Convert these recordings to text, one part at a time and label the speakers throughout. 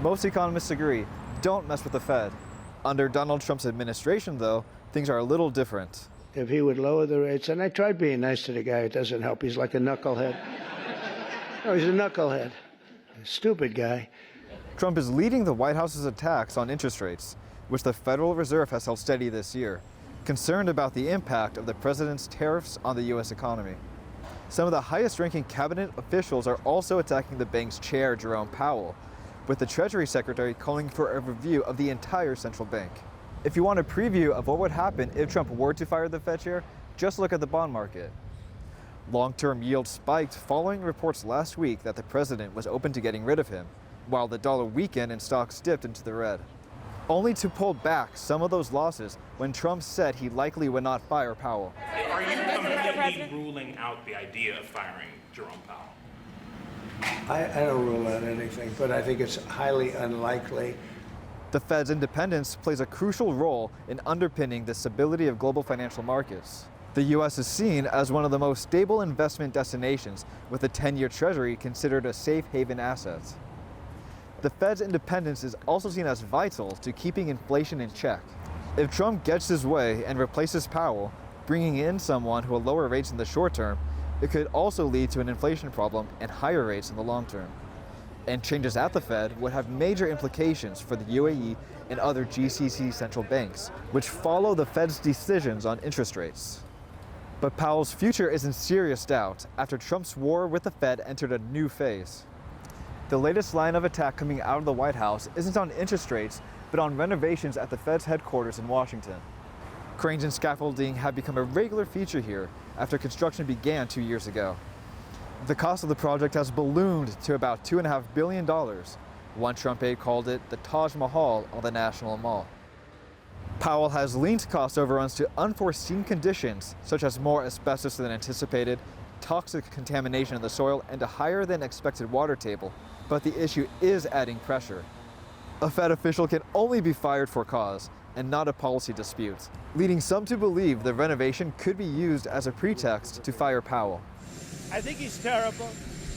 Speaker 1: most economists agree, don't mess with the Fed. Under Donald Trump's administration, though, things are a little different.
Speaker 2: If he would lower the rates, and I tried being nice to the guy, it doesn't help. He's like a knucklehead. No, he's a knucklehead. A stupid guy.
Speaker 1: Trump is leading the White House's attacks on interest rates, which the Federal Reserve has held steady this year, concerned about the impact of the president's tariffs on the U.S. economy. Some of the highest-ranking cabinet officials are also attacking the bank's chair, Jerome Powell, with the Treasury Secretary calling for a review of the entire central bank. If you want a preview of what would happen if Trump were to fire the Fed chair, just look at the bond market. Long-term yields spiked following reports last week that the president was open to getting rid of him, while the dollar weakened and stocks dipped into the red, only to pull back some of those losses when Trump said he likely would not fire Powell.
Speaker 3: Are you completely ruling out the idea of firing Jerome Powell?
Speaker 2: I don't rule out anything, but I think it's highly unlikely.
Speaker 1: The Fed's independence plays a crucial role in underpinning the stability of global financial markets. The U.S. is seen as one of the most stable investment destinations, with a 10-year Treasury considered a safe haven asset. The Fed's independence is also seen as vital to keeping inflation in check. If Trump gets his way and replaces Powell, bringing in someone who will lower rates in the short term, it could also lead to an inflation problem and higher rates in the long term. And changes at the Fed would have major implications for the UAE and other GCC central banks, which follow the Fed's decisions on interest rates. But Powell's future is in serious doubt after Trump's war with the Fed entered a new phase. The latest line of attack coming out of the White House isn't on interest rates, but on renovations at the Fed's headquarters in Washington. Cranes and scaffolding have become a regular feature here after construction began 2 years ago. The cost of the project has ballooned to about $2.5 billion. One Trump aide called it the Taj Mahal on the National Mall. Powell has linked cost overruns to unforeseen conditions, such as more asbestos than anticipated, toxic contamination in the soil, and a higher than expected water table. But the issue is adding pressure. A Fed official can only be fired for cause and not a policy dispute, leading some to believe the renovation could be used as a pretext to fire Powell.
Speaker 4: I think he's terrible.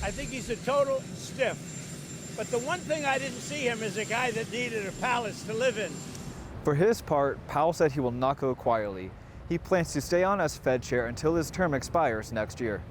Speaker 4: I think he's a total stiff. But the one thing I didn't see him as a guy that needed a palace to live in.
Speaker 1: For his part, Powell said he will not go quietly. He plans to stay on as Fed chair until his term expires next year.